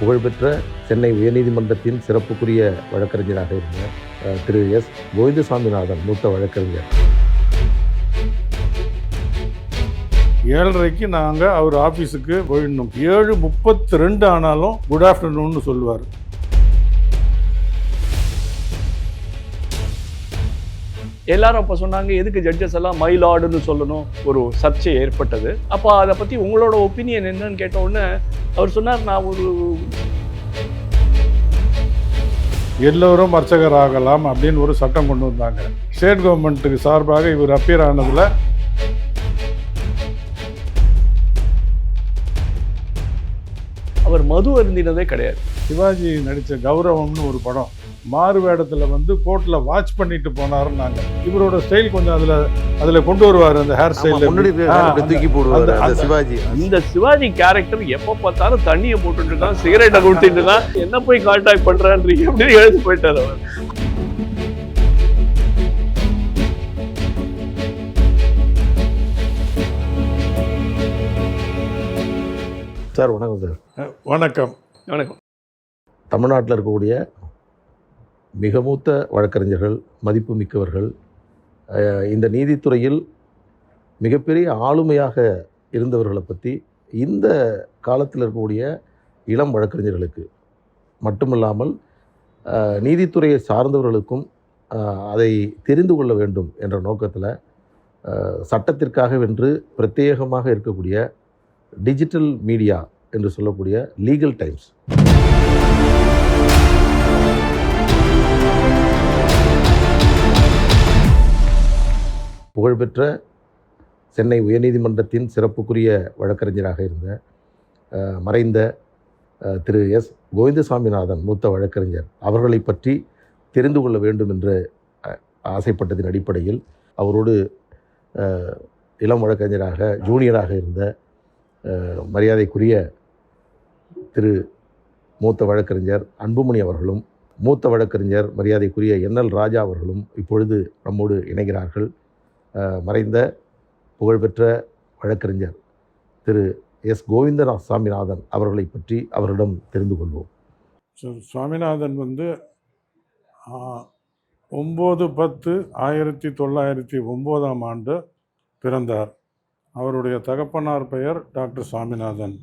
புகழ்பெற்ற சென்னை உயர்நீதிமன்றத்தின் சிறப்புக்குரிய வழக்கறிஞராக இருந்த திரு எஸ் கோவிந்தசாமிநாதன் மூத்த வழக்கறிஞர். 7:30 நாங்கள் அவர் ஆஃபீஸுக்கு போயிடணும். 7:32 ஆனாலும் குட் ஆஃப்டர்நூன்னு சொல்லுவார். எல்லாரும் அப்போ சொன்னாங்க, எதுக்கு ஜட்ஜஸ் எல்லாம் மைலாடுன்னு சொல்லணும், ஒரு சர்ச்சை ஏற்பட்டது. அப்போ அதை பற்றி உங்களோட ஒப்பீனியன் என்னன்னு கேட்ட உடனே அவர் சொன்னார், நான் ஒரு எல்லோரும் அர்ச்சகர் ஆகலாம் அப்படின்னு ஒரு சட்டம் கொண்டு வந்தாங்க. ஸ்டேட் கவர்மெண்ட்டுக்கு சார்பாக இவர் அப்பியர் ஆனதில் அவர் மது அருந்தினதே கிடையாது. சிவாஜி நடித்த கௌரவம்னு ஒரு படம், மாறு வேடத்தில் கோர்ட்டில் வாட்ச் பண்ணிட்டு போனாருன்னாங்க. இவரோட ஸ்டைல் கொஞ்சம் அதில் கொண்டு வருவார். அந்த ஹேர் ஸ்டைல் தூக்கி போடுவார் சிவாஜி. இந்த சிவாஜி கேரக்டர் எப்போ பார்த்தாலும் தண்ணியை போட்டுட்டு இருக்கான், சிகரெட்டை கொடுத்துட்டு இருக்கான், என்ன போய் கான்டாக்ட் பண்றான்றீங்க அப்படின்னு எழுதி போயிட்டார் அவர். சார் வணக்கம். சார் வணக்கம். வணக்கம். தமிழ்நாட்டில் இருக்கக்கூடிய மிக மூத்த வழக்கறிஞர்கள், மதிப்பு மிக்கவர்கள், இந்த நீதித்துறையில் மிகப்பெரிய ஆளுமையாக இருந்தவர்களை பற்றி இந்த காலத்தில் இருக்கக்கூடிய இளம் வழக்கறிஞர்களுக்கு மட்டுமில்லாமல் நீதித்துறையை சார்ந்தவர்களுக்கும் அதை தெரிந்து கொள்ள வேண்டும் என்ற நோக்கத்தில் சட்டத்திற்காகவென்று பிரத்யேகமாக இருக்கக்கூடிய டிஜிட்டல் மீடியா என்று சொல்லக்கூடிய லீகல் டைம்ஸ், புகழ்பெற்ற சென்னை உயர்நீதிமன்றத்தின் சிறப்புக்குரிய வழக்கறிஞராக இருந்த மறைந்த திரு எஸ் கோவிந்தசாமிநாதன் மூத்த வழக்கறிஞர் அவர்களை பற்றி தெரிந்து கொள்ள வேண்டும் என்று ஆசைப்பட்டதின் அடிப்படையில் அவரோடு இளம் வழக்கறிஞராக ஜூனியராக இருந்த மரியாதைக்குரிய திரு மூத்த வழக்கறிஞர் அன்புமணி அவர்களும், மூத்த வழக்கறிஞர் மரியாதைக்குரிய என்எல் ராஜா அவர்களும் இப்பொழுது நம்மோடு இணைகிறார்கள். மறைந்த புகழ்பெற்ற வழக்கறிஞர் திரு எஸ் கோவிந்தசாமிநாதன் அவர்களை பற்றி அவரிடம் தெரிந்து கொள்வோம். சுவாமிநாதன் 9/10/1909 பிறந்தார். அவருடைய தகப்பனார் பெயர் டாக்டர் சாமிநாதன்.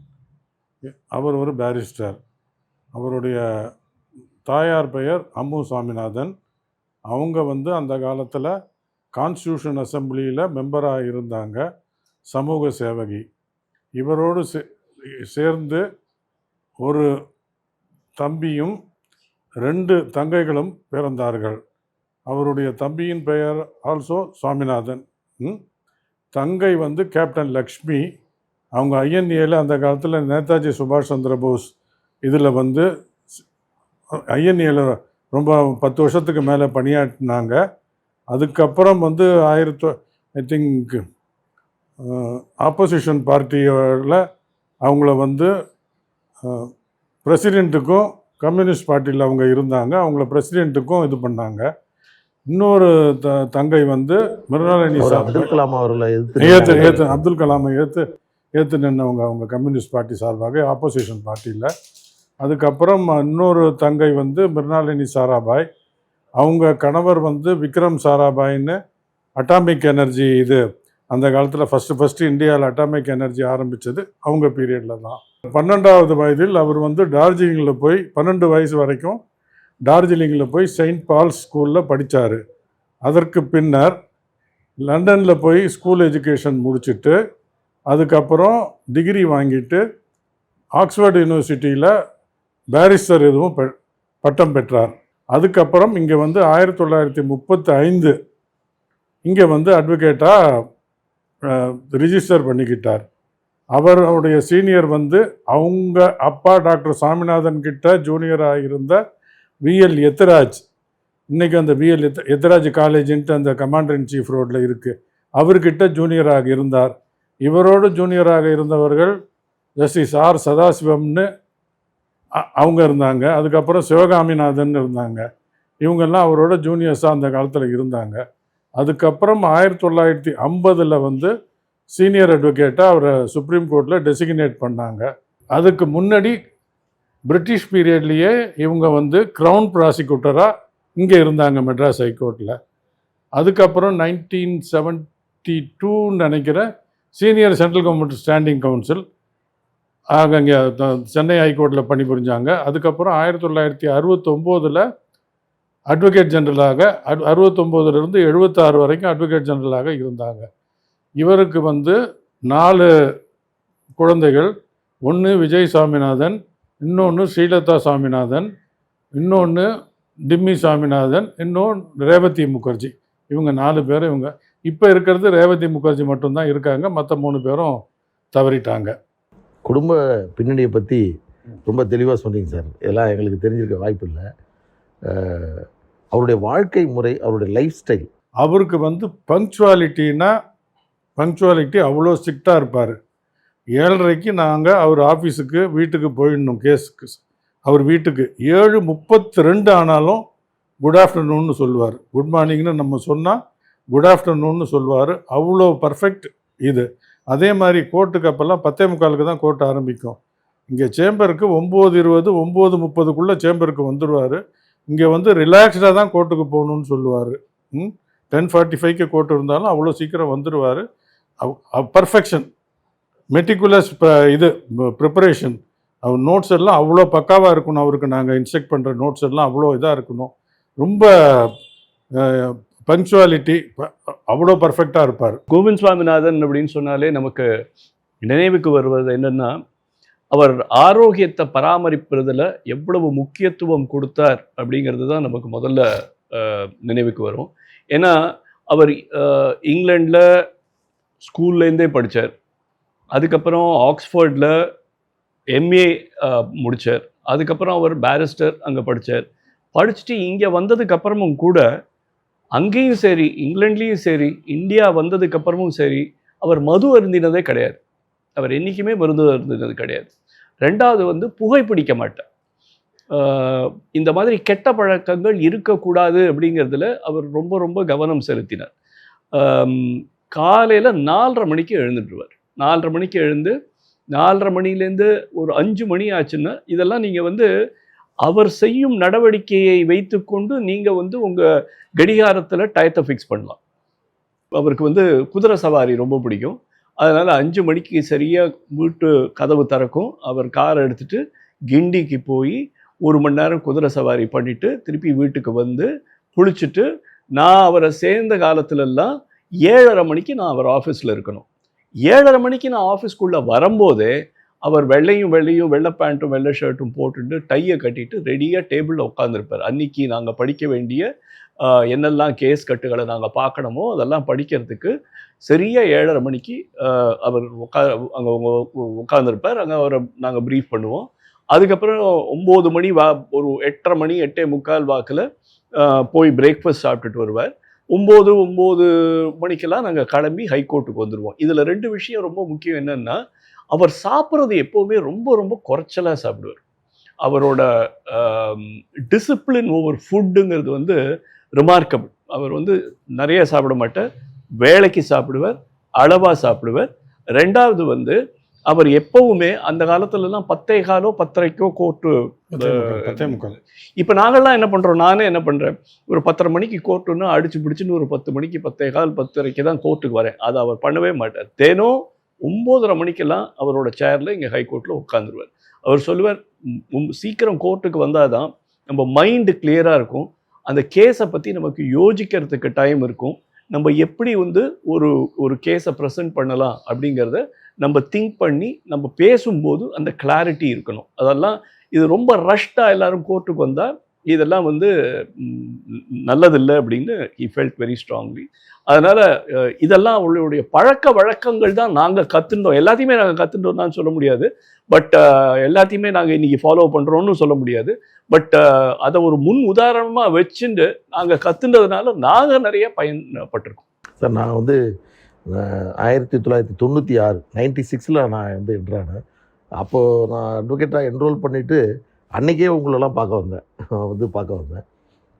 அவர் ஒரு பேரிஸ்டர். அவருடைய தாயார் பெயர் அம்மு சாமிநாதன். அவங்க அந்த காலத்தில் கான்ஸ்டியூஷன் அசம்பிளியில் மெம்பராக இருந்தாங்க, சமூக சேவகி. இவரோடு சேர்ந்து ஒரு தம்பியும் 2 தங்கைகளும் பிறந்தார்கள். அவருடைய தம்பியின் பெயர் ஆல்சோ சாமிநாதன். தங்கை கேப்டன் லக்ஷ்மி. அவங்க ஐஎன்ஏல அந்த காலத்தில் நேதாஜி சுபாஷ் சந்திர போஸ் இதில் ஐஎன்ஏல ரொம்ப 10 வருஷத்துக்கு மேலே பணியாற்றினாங்க. அதுக்கப்புறம் ஐ திங்க் ஆப்போசிஷன் பார்ட்டியில் அவங்கள பிரசிடெண்ட்டுக்கும் கம்யூனிஸ்ட் பார்ட்டியில் அவங்க இருந்தாங்க. அவங்கள பிரசிடெண்ட்டுக்கும் இது பண்ணாங்க. இன்னொரு தங்கை மிருணாளினி அப்துல் கலாம் அவர்களை அப்துல் கலாமை ஏற்று நின்றவங்க, அவங்க கம்யூனிஸ்ட் பார்ட்டி சார்பாக ஆப்போசிஷன் பார்ட்டியில். அதுக்கப்புறம் இன்னொரு தங்கை மிருணாளினி சாராபாய். அவங்க கணவர் விக்ரம் சாராபாயின்னு அட்டாமிக் எனர்ஜி, இது அந்த காலத்தில் ஃபஸ்ட்டு இந்தியாவில் அட்டாமிக் எனர்ஜி ஆரம்பித்தது அவங்க பீரியடில் தான். 12வது வயதில் அவர் டார்ஜிலிங்கில் போய் 12 வயசு வரைக்கும் டார்ஜிலிங்கில் போய் செயின்ட் பால்ஸ் ஸ்கூலில் படித்தார். அதற்கு பின்னர் லண்டனில் போய் ஸ்கூல் எஜுகேஷன் முடிச்சுட்டு அதுக்கப்புறம் டிகிரி வாங்கிட்டு ஆக்ஸ்ஃபோர்ட் யூனிவர்சிட்டியில் பேரிஸ்டர் எதுவும் பட்டம் பெற்றார். அதுக்கப்புறம் இங்கே 1935 இங்கே அட்வொகேட்டாக ரிஜிஸ்டர் பண்ணிக்கிட்டார். அவருடைய சீனியர் அவங்க அப்பா டாக்டர் சாமிநாதன் கிட்ட ஜூனியராக இருந்த விஎல் எத்ராஜ். இன்றைக்கி அந்த விஎல் எத்ராஜ் காலேஜின்ட்டு அந்த கமாண்டர் இன் சீஃப் ரோட்டில் இருக்குது. அவர்கிட்ட ஜூனியராக இருந்தார். இவரோடு ஜூனியராக இருந்தவர்கள் ஜஸ்டிஸ் ஆர் சதாசிவம்னு அவங்க இருந்தாங்க. அதுக்கப்புறம் சிவகாமிநாதன் இருந்தாங்க. இவங்கெல்லாம் அவரோட ஜூனியர்ஸாக அந்த காலத்தில் இருந்தாங்க. அதுக்கப்புறம் 1950 சீனியர் அட்வொகேட்டாக அவரை சுப்ரீம் கோர்ட்டில் டெசிக்னேட் பண்ணாங்க. அதுக்கு முன்னாடி பிரிட்டிஷ் பீரியட்லேயே இவங்க வந்து க்ரௌன் ப்ராசிக்யூட்டராக இங்கே இருந்தாங்க மெட்ராஸ் ஹைகோர்ட்டில். அதுக்கப்புறம் 1972 நினைக்கிறேன் senior central government standing council ஆக இங்கே சென்னை ஹைகோர்ட்டில் பணிபுரிஞ்சாங்க. அதுக்கப்புறம் 1969 அட்வொகேட் ஜெனரலாக 69லேருந்து 76 வரைக்கும் அட்வொகேட் ஜெனரலாக இருந்தாங்க. இவருக்கு வந்து 4 குழந்தைகள். ஒன்று விஜய் சாமிநாதன், இன்னொன்று ஸ்ரீலதா சாமிநாதன், இன்னொன்று டிம்மி சாமிநாதன், இன்னொன்று ரேவதி முகர்ஜி. இவங்க 4 பேரும் இவங்க. இப்போ இருக்கிறது ரேவதி முகர்ஜி மட்டும்தான் இருக்காங்க, மற்ற 3 பேரும் தவறிட்டாங்க. குடும்ப பின்னணியை பற்றி ரொம்ப தெளிவாக சொன்னீங்க சார். இதெல்லாம் எங்களுக்கு தெரிஞ்சிருக்க வாய்ப்பு இல்லை. அவருடைய வாழ்க்கை முறை, அவருடைய லைஃப் ஸ்டைல். அவருக்கு வந்து பங்க்சுவாலிட்டி அவ்வளோ ஸ்ட்ரிக்டாக இருப்பார். 7:30க்கு நாங்கள் அவர் ஆஃபீஸுக்கு வீட்டுக்கு போயிடணும். கேஸுக்கு அவர் வீட்டுக்கு 7:32 ஆனாலும் குட் ஆஃப்டர்நூன்னு சொல்லுவார். குட் மார்னிங்னு நம்ம சொன்னால் குட் ஆஃப்டர்நூன்னு சொல்லுவார். அவ்வளோ பர்ஃபெக்ட் இது. அதே மாதிரி கோர்ட்டுக்கு அப்போல்லாம் 10:45 தான் கோர்ட் ஆரம்பிக்கும். இங்கே சேம்பருக்கு 9:20 9:30க்குள்ளே சேம்பருக்கு வந்துடுவார். இங்கே வந்து ரிலாக்ஸ்டாக தான் கோர்ட்டுக்கு போகணுன்னு சொல்லுவார். 10:45க்கு கோர்ட் இருந்தாலும் அவ்வளோ சீக்கிரம் வந்துடுவார். Perfection, meticulous preparation. அவர் நோட்ஸ் எல்லாம் அவ்வளோ பக்காவாக இருக்கணும். அவருக்கு நாங்கள் இன்ஸ்ட்ரக்ட் பண்ணுற நோட்ஸ் எல்லாம் அவ்வளோ இதாக இருக்கணும். ரொம்ப பங்க்சுவாலிட்டி அவ்வளோ பர்ஃபெக்டாக இருப்பார். கோவிந்த் சுவாமிநாதன் அப்படின்னு சொன்னாலே நமக்கு நினைவுக்கு வருவது என்னென்னா, அவர் ஆரோக்கியத்தை பராமரிப்பதில் எவ்வளவு முக்கியத்துவம் கொடுத்தார் அப்படிங்கிறது தான் நமக்கு முதல்ல நினைவுக்கு வரும். ஏன்னா அவர் இங்கிலாண்டில் ஸ்கூல்லேருந்தே படித்தார். அதுக்கப்புறம் ஆக்ஸ்ஃபோர்டில் எம்ஏ முடித்தார். அதுக்கப்புறம் அவர் பேரிஸ்டர் அங்கே படித்தார். படிச்சுட்டு இங்கே வந்ததுக்கப்புறமும் கூட அங்கேயும் சரி, இங்கிலாண்ட்லேயும் சரி, இந்தியா வந்ததுக்கப்புறமும் சரி, அவர் மது அருந்தினதே கிடையாது. அவர் என்றைக்குமே மருந்து அருந்தினது கிடையாது. 2வது வந்து புகைப்பிடிக்க மாட்டார். இந்த மாதிரி கெட்ட பழக்கங்கள் இருக்கக்கூடாது அப்படிங்கிறதுல அவர் ரொம்ப ரொம்ப கவனம் செலுத்தினார். காலையில் 4:30 மணிக்கு எழுந்துட்டுருவார். 4:30 மணிக்கு எழுந்து 4:30 மணிலேருந்து ஒரு 5 மணி ஆச்சுன்னா, இதெல்லாம் நீங்கள் வந்து அவர் செய்யும் நடவடிக்கையை வைத்துக்கொண்டு நீங்கள் வந்து உங்கள் கடிகாரத்தில் டயத்தை ஃபிக்ஸ் பண்ணலாம். அவருக்கு வந்து குதிரை சவாரி ரொம்ப பிடிக்கும். அதனால் 5 மணிக்கு சரியாக வீட்டு கதவு திறக்கும். அவர் காரை எடுத்துகிட்டு கிண்டிக்கு போய் 1 மணி நேரம் குதிரை சவாரி பண்ணிவிட்டு திருப்பி வீட்டுக்கு வந்து குளிச்சுட்டு, நான் அவரை சேர்ந்த காலத்துலலாம் 7:30 மணிக்கு நான் அவர் ஆஃபீஸில் இருக்கணும். 7:30 மணிக்கு நான் ஆஃபீஸ்க்குள்ளே வரும்போதே அவர் வெள்ளையும் வெள்ளை பேண்ட்டும் வெள்ளை ஷர்ட்டும் போட்டுட்டு டையை கட்டிட்டு ரெடியாக டேபிளில் உட்காந்துருப்பார். அன்றைக்கி நாங்கள் படிக்க வேண்டிய என்னெல்லாம் கேஸ் கட்டுகளை நாங்கள் பார்க்கணுமோ அதெல்லாம் படிக்கிறதுக்கு சரியாக 7:30 மணிக்கு அவர் அங்கே உட்காந்துருப்பார். அங்கே அவரை நாங்கள் ப்ரீஃப் பண்ணுவோம். அதுக்கப்புறம் 9 மணி ஒரு 8:30 மணி 8:45 வாக்கில் போய் பிரேக்ஃபாஸ்ட் சாப்பிட்டுட்டு வருவார். 9 மணிக்கெல்லாம் நாங்கள் கிளம்பி ஹைகோர்ட்டுக்கு வந்துடுவோம். இதில் 2 விஷயம் ரொம்ப முக்கியம். என்னென்னா, அவர் சாப்பிட்றது எப்போவுமே ரொம்ப ரொம்ப குறைச்சலாக சாப்பிடுவார். அவரோட டிசிப்ளின் ஓவர் ஃபுட்டுங்கிறது வந்து ரிமார்க்கபிள். அவர் வந்து நிறைய சாப்பிட மாட்டார், வேலைக்கு சாப்பிடுவார், அளவாக சாப்பிடுவார். 2வது வந்து அவர் எப்போவுமே அந்த காலத்துலலாம் 10:15 10:30 கோர்ட்டு. 10:45. இப்போ நாங்கள்லாம் என்ன பண்ணுறோம், நானே என்ன பண்ணுறேன், ஒரு 10:30 மணிக்கு கோர்ட்டுன்னா அடிச்சு பிடிச்சின்னு ஒரு 10 மணிக்கு 10:15 10:30 தான் கோர்ட்டுக்கு வரேன். அதை அவர் பண்ணவே மாட்டார். தினம் 9:30 மணிக்கெல்லாம் அவரோட சேரில் இங்கே ஹைகோர்ட்டில் உட்காந்துருவார். அவர் சொல்லுவார், சீக்கிரம் கோர்ட்டுக்கு வந்தால் தான் நம்ம மைண்டு கிளியராக இருக்கும், அந்த கேஸை பற்றி நமக்கு யோசிக்கிறதுக்கு டைம் இருக்கும், நம்ம எப்படி வந்து ஒரு கேஸை ப்ரெசென்ட் பண்ணலாம் அப்படிங்கிறத நம்ம திங்க் பண்ணி நம்ம பேசும்போது அந்த கிளாரிட்டி இருக்கணும். அதெல்லாம் இது ரொம்ப ரஷ்டாக எல்லாரும் கோர்ட்டுக்கு வந்தால் இதெல்லாம் வந்து நல்லதில்லை அப்படின்னு ஹி ஃபெல்ட் வெரி ஸ்ட்ராங்லி. அதனால் இதெல்லாம் அவளுடைய பழக்க வழக்கங்கள் தான் நாங்கள் கற்றுட்டோம். எல்லாத்தையுமே நாங்கள் கற்றுட்டோம் தான் சொல்ல முடியாது. பட் எல்லாத்தையுமே நாங்கள் இன்றைக்கி ஃபாலோ பண்ணுறோன்னு சொல்ல முடியாது. பட் அதை ஒரு முன் உதாரணமாக வச்சுட்டு நாங்கள் கற்றுன்றதுனால நாங்கள் நிறைய பயன்பட்டிருக்கோம். சார், நான் வந்து 1996 96ல் நான் வந்து என்ட்ரானேன். அப்போது நான் அட்வொகேட்டாக என்ரோல் பண்ணிவிட்டு அன்றைக்கே உங்களெல்லாம் பார்க்க வந்தேன்.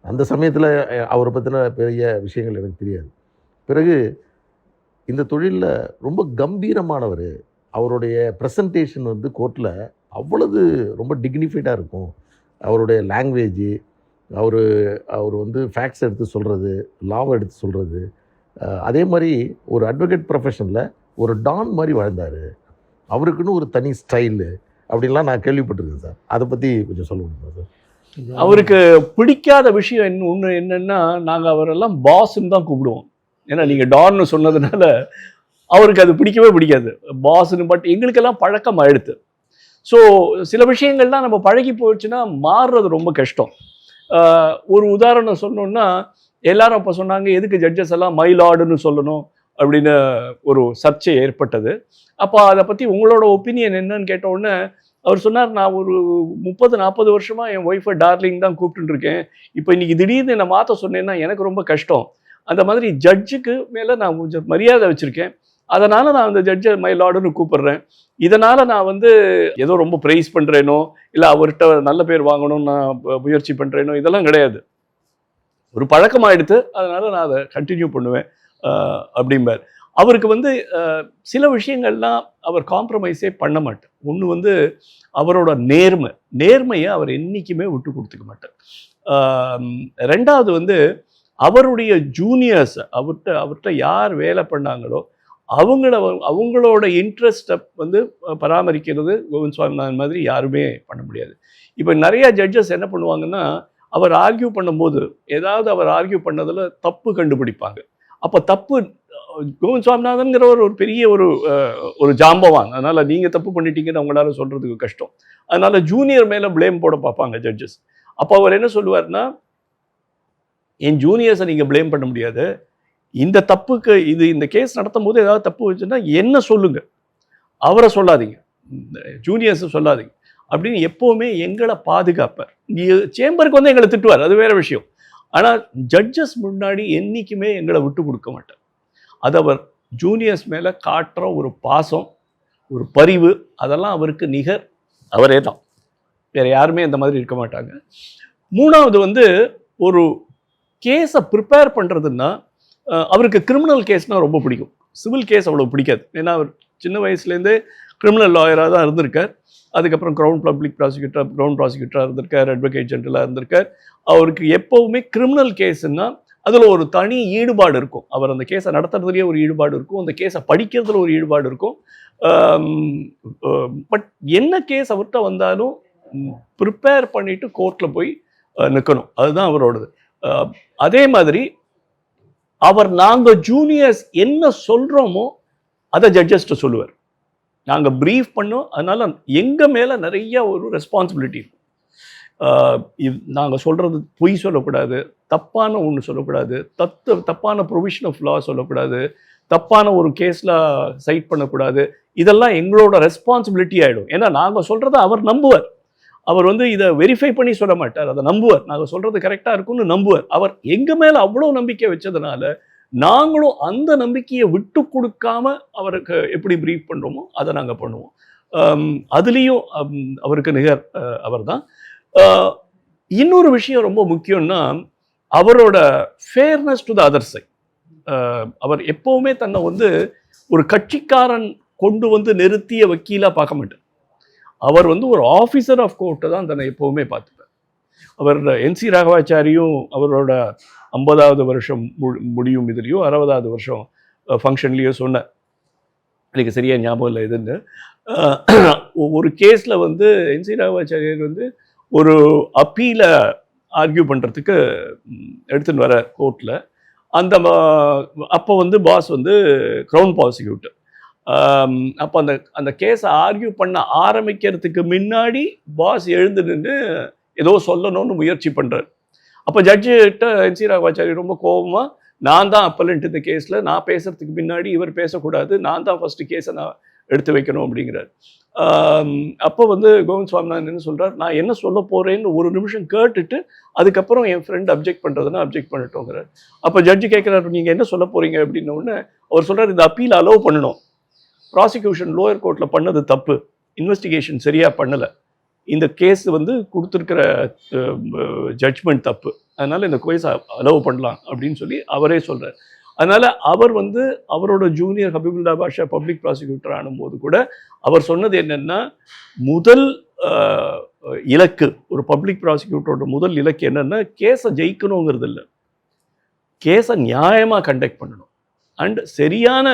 அந்த சமயத்தில் அவரை பற்றின பெரிய விஷயங்கள் எனக்கு தெரியாது. பிறகு இந்த தொழிலில் ரொம்ப கம்பீரமானவர். அவருடைய ப்ரெசன்டேஷன் வந்து கோர்ட்டில் அவ்வளவு ரொம்ப டிக்னிஃபைடாக இருக்கும். அவருடைய லாங்குவேஜ், அவர் அவர் வந்து ஃபேக்ட்ஸ் எடுத்து சொல்கிறது, லாவை எடுத்து சொல்கிறது. அதே மாதிரி ஒரு அட்வொகேட் ப்ரொஃபஷனில் ஒரு டான் மாதிரி வாழ்ந்தார். அவருக்குன்னு ஒரு தனி ஸ்டைலு அப்படின்லாம் நான் கேள்விப்பட்டிருக்கேன் சார். அதை பற்றி கொஞ்சம் சொல்ல முடியுமா சார்? அவருக்கு பிடிக்காத விஷயம் ஒன்று என்னென்னா, நாங்கள் அவரெல்லாம் பாஸ்ன்னு தான் கூப்பிடுவோம். ஏன்னா நீங்கள் டான்னு சொன்னதுனால அவருக்கு அது பிடிக்கவே பிடிக்காது, பாஸ்ன்னு. பட் எங்களுக்கெல்லாம் பழக்கம் ஆயிடுது. ஸோ சில விஷயங்கள்லாம் நம்ம பழகி போயிடுச்சுன்னா மாறுறது ரொம்ப கஷ்டம். ஒரு உதாரணம் சொன்னோன்னா, எல்லாரும் அப்போ சொன்னாங்க, எதுக்கு ஜட்ஜஸ் எல்லாம் மைலாடுன்னு சொல்லணும் அப்படின்னு ஒரு சர்ச்சை ஏற்பட்டது. அப்போ அதை பற்றி உங்களோட ஒப்பீனியன் என்னன்னு கேட்ட உடனே அவர் சொன்னார், நான் ஒரு 30-40 வருஷமாக என் ஒய்ஃபை டார்லிங் தான் கூப்பிட்டுருக்கேன். இப்போ இன்னைக்கு திடீர்னு என்னை மாற்ற சொன்னேன்னா எனக்கு ரொம்ப கஷ்டம். அந்த மாதிரி ஜட்ஜுக்கு மேலே நான் கொஞ்சம் மரியாதை வச்சுருக்கேன். அதனால் நான் அந்த ஜட்ஜை மை லார்டுன்னு கூப்பிடுறேன். இதனால் நான் வந்து ஏதோ ரொம்ப ப்ரைஸ் பண்ணுறேனோ, இல்லை அவர்கிட்ட நல்ல பேர் வாங்கணும்னு நான் முயற்சி பண்ணுறேனோ, இதெல்லாம் கிடையாது. ஒரு பழக்கமாகிடுது, அதனால் நான் அதை கண்டினியூ பண்ணுவேன் அப்படிம்பார். அவருக்கு வந்து சில விஷயங்கள்லாம் அவர் காம்ப்ரமைஸே பண்ண மாட்டார். ஒன்று வந்து அவரோட நேர்மையை அவர் என்றைக்குமே விட்டு கொடுத்துக்க மாட்டார். ரெண்டாவது வந்து அவருடைய ஜூனியர்ஸ், அவர்கிட்ட யார் வேலை பண்ணாங்களோ அவங்களோட இன்ட்ரெஸ்ட்டை வந்து பராமரிக்கிறது கோவிந்த் சுவாமிநாதன் மாதிரி யாருமே பண்ண முடியாது. இப்போ நிறைய ஜட்ஜஸ் என்ன பண்ணுவாங்கன்னா, அவர் ஆர்கியூ பண்ணும்போது ஏதாவது அவர் ஆர்கியூ பண்ணதில் தப்பு கண்டுபிடிப்பாங்க. அப்போ தப்பு கோவிந்த் சுவாமிநாதன்கிறவர் ஒரு பெரிய ஒரு ஜாம்பவான். அதனால் நீங்கள் தப்பு பண்ணிட்டீங்கன்னு அவங்களால சொல்கிறதுக்கு கஷ்டம். அதனால் ஜூனியர் மேலே ப்ளேம் போட பார்ப்பாங்க ஜட்ஜஸ். அப்போ அவர் என்ன சொல்லுவார்னா, என் ஜூனியர்ஸை நீங்கள் ப்ளேம் பண்ண முடியாது, இந்த தப்புக்கு இந்த கேஸ் நடத்தும் போது ஏதாவது தப்பு வச்சுன்னா என்ன சொல்லுங்க, அவரை சொல்லாதீங்க, ஜூனியர்ஸை சொல்லாதீங்க அப்படின்னு எப்போவுமே எங்களை பாதுகாப்பார். சேம்பருக்கு வந்து எங்களை திட்டுவார், அது வேற விஷயம். ஆனால் ஜட்ஜஸ் முன்னாடி என்றைக்குமே எங்களை விட்டு கொடுக்க மாட்டார். அது அவர் ஜூனியர்ஸ் மேலே காட்டுற ஒரு பாசம், ஒரு பரிவு, அதெல்லாம் அவருக்கு நிகர் அவரே தான். வேறு யாருமே இந்த மாதிரி இருக்க மாட்டாங்க. மூணாவது வந்து ஒரு கேஸை ப்ரிப்பேர் பண்ணுறதுன்னா, அவருக்கு கிரிமினல் கேஸ்னால் ரொம்ப பிடிக்கும், சிவில் கேஸ் அவ்வளோ பிடிக்காது. ஏன்னா அவர் சின்ன வயசுலேருந்தே கிரிமினல் லாயராக தான் இருந்திருக்கார். அதுக்கப்புறம் க்ரௌன் ப்ராசிக்யூட்டராக இருந்திருக்கார், அட்வொகேட் ஜெனரலாக இருந்திருக்கார். அவருக்கு எப்போவுமே கிரிமினல் கேஸுன்னா அதில் ஒரு தனி ஈடுபாடு இருக்கும். அவர் அந்த கேஸை நடத்துறதுலேயே ஒரு ஈடுபாடு இருக்கும், அந்த கேஸை படிக்கிறதுல ஒரு ஈடுபாடு இருக்கும். பட் என்ன கேஸ் அவர்கிட்ட வந்தாலும் ப்ரிப்பேர் பண்ணிவிட்டு கோர்ட்டில் போய் நிற்கணும், அதுதான் அவரோடது. அதே மாதிரி நாங்கள் ஜூனியர்ஸ் என்ன சொல்கிறோமோ அதை ஜட்ஜஸ்ட்டு சொல்லுவார். நாங்கள் ப்ரீஃப் பண்ணோம், அதனால் எங்கள் மேலே நிறைய ஒரு ரெஸ்பான்சிபிலிட்டி இருக்கும். நாங்கள் சொல்கிறது பொய் சொல்லக்கூடாது, தப்பான ஒன்று சொல்லக்கூடாது, தப்பான ப்ரொவிஷன் ஆஃப் லா சொல்லக்கூடாது, தப்பான ஒரு கேஸில் சைட் பண்ணக்கூடாது. இதெல்லாம் எங்களோட ரெஸ்பான்சிபிலிட்டி ஆகிடும். ஏன்னா நாங்கள் சொல்கிறத அவர் நம்புவார். அவர் வந்து இதை வெரிஃபை பண்ணி சொல்ல மாட்டார், அதை நம்புவார். நாங்கள் சொல்கிறது கரெக்டாக இருக்கும்னு நம்புவார். அவர் எங்கள் மேலே அவ்வளோ நம்பிக்கை வச்சதுனால நாங்களும் அந்த நம்பிக்கையை விட்டு கொடுக்காம அவருக்கு எப்படி ப்ரீஃப் பண்ணுறோமோ அதை நாங்கள் பண்ணுவோம். அதுலேயும் அவருக்கு நிகர் அவர் தான். இன்னொரு விஷயம் ரொம்ப முக்கியம்னா, அவரோட fairness to the other side. அவர் எப்போவுமே தன்னை வந்து ஒரு கட்சிக்காரன் கொண்டு வந்து நிறுத்திய வக்கீலாக பார்க்க மாட்டார். அவர் வந்து ஒரு ஆஃபீஸர் ஆஃப் கோர்ட்டை தான் தன்னை எப்போவுமே பார்த்துப்பார். அவர் என்சி ராகவாச்சாரியும் அவரோட 50வது வருஷம் முடியும் இதுலேயோ 60வது வருஷம் ஃபங்க்ஷன்லேயோ சொன்னார், எனக்கு சரியாக ஞாபகம் இல்லை எதுன்னு. ஒரு கேஸில் வந்து என்சி ராகவாச்சாரியர் வந்து ஒரு அப்பீலை ஆர்கியூ பண்ணுறதுக்கு எடுத்துன்னு வர கோர்ட்டில். அப்போ வந்து பாஸ் வந்து க்ரௌன் ப்ராசிக்யூட்டர். அப்போ அந்த கேஸை ஆர்கியூ பண்ண ஆரம்பிக்கிறதுக்கு முன்னாடி பாஸ் எழுந்து நின்று ஏதோ சொல்லணும்னு முயற்சி பண்ணுறார். அப்போ ஜட்ஜிட்ட என்சி ராகவாச்சாரி ரொம்ப கோபமாக, நான் தான் அப்பலன்ட் இந்த கேஸில், நான் பேசுகிறதுக்கு முன்னாடி இவர் பேசக்கூடாது, நான் தான் ஃபஸ்ட்டு கேஸை நான் எடுத்து வைக்கணும் அப்படிங்கிறார். அப்போ வந்து கோவிந்த் சுவாமிநாதன் என்ன சொல்கிறார், நான் என்ன சொல்ல போகிறேன்னு ஒரு நிமிஷம் கேட்டுட்டு அதுக்கப்புறம் என் ஃப்ரெண்ட் அப்ஜெக்ட் பண்ணுறதுன்னா அப்ஜெக்ட் பண்ணிட்டோங்கிறார். அப்போ ஜட்ஜி கேட்குறாரு, நீங்கள் என்ன சொல்ல போகிறீங்க அப்படின்ன உடனே அவர் சொல்கிறார், இந்த அப்பீல் அலோவ் பண்ணணும், ப்ராசிக்யூஷன் லோயர் கோர்ட்டில் பண்ணது தப்பு, இன்வெஸ்டிகேஷன் சரியாக பண்ணலை, இந்த கேஸ் வந்து கொடுத்துருக்கிற ஜட்ஜ்மெண்ட் தப்பு, அதனால் இந்த கேஸை அலோவ் பண்ணலாம் அப்படின்னு சொல்லி அவரே சொல்கிறார். அதனால் அவர் வந்து அவரோட ஜூனியர் ஹபீபுல்லா பாஷா பப்ளிக் ப்ராசிக்யூட்டர் ஆனும்போது கூட அவர் சொன்னது என்னென்னா, முதல் இலக்கு, ஒரு பப்ளிக் ப்ராசிக்யூட்டரோட முதல் இலக்கு என்னன்னா கேஸை ஜெயிக்கணுங்கிறது இல்லை, கேஸை நியாயமாக கண்டக்ட் பண்ணணும் அண்ட் சரியான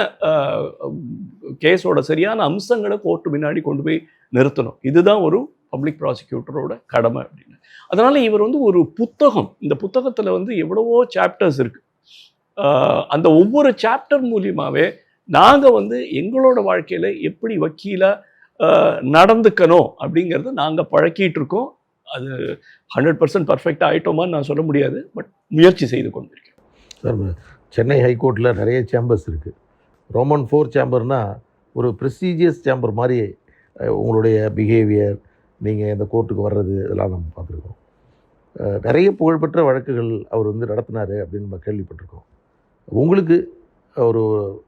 கேஸோட சரியான அம்சங்களை கோர்ட்டு முன்னாடி கொண்டு போய் நிறுத்தணும். இதுதான் ஒரு பப்ளிக் ப்ராசிக்யூட்டரோட கடமை அப்படின்னு. அதனால் இவர் வந்து ஒரு புத்தகம், இந்த புத்தகத்தில் வந்து எவ்வளவோ சாப்டர்ஸ் இருக்குது. அந்த ஒவ்வொரு சாப்டர் மூலியமாகவே நாங்கள் வந்து எங்களோட வாழ்க்கையில் எப்படி வக்கீலாக நடந்துக்கணும் அப்படிங்கிறத நாங்கள் பழக்கிட்டு இருக்கோம். அது 100% பர்ஃபெக்டாக ஆகிட்டோமான்னு நான் சொல்ல முடியாது, பட் முயற்சி செய்து கொண்டிருக்கேன். சார், சென்னை ஹைகோர்ட்டில் நிறைய சேம்பர்ஸ் இருக்குது. ரோமன் 4 சேம்பர்னால் ஒரு ப்ரெஸ்டீஜியஸ் சேம்பர் மாதிரி உங்களுடைய பிஹேவியர், நீங்கள் இந்த கோர்ட்டுக்கு வர்றது இதெல்லாம் நம்ம பார்த்துருக்கோம். நிறைய புகழ்பெற்ற வழக்குகள் அவர் வந்து நடத்தினார் அப்படின்னு நம்ம கேள்விப்பட்டிருக்கோம். உங்களுக்கு ஒரு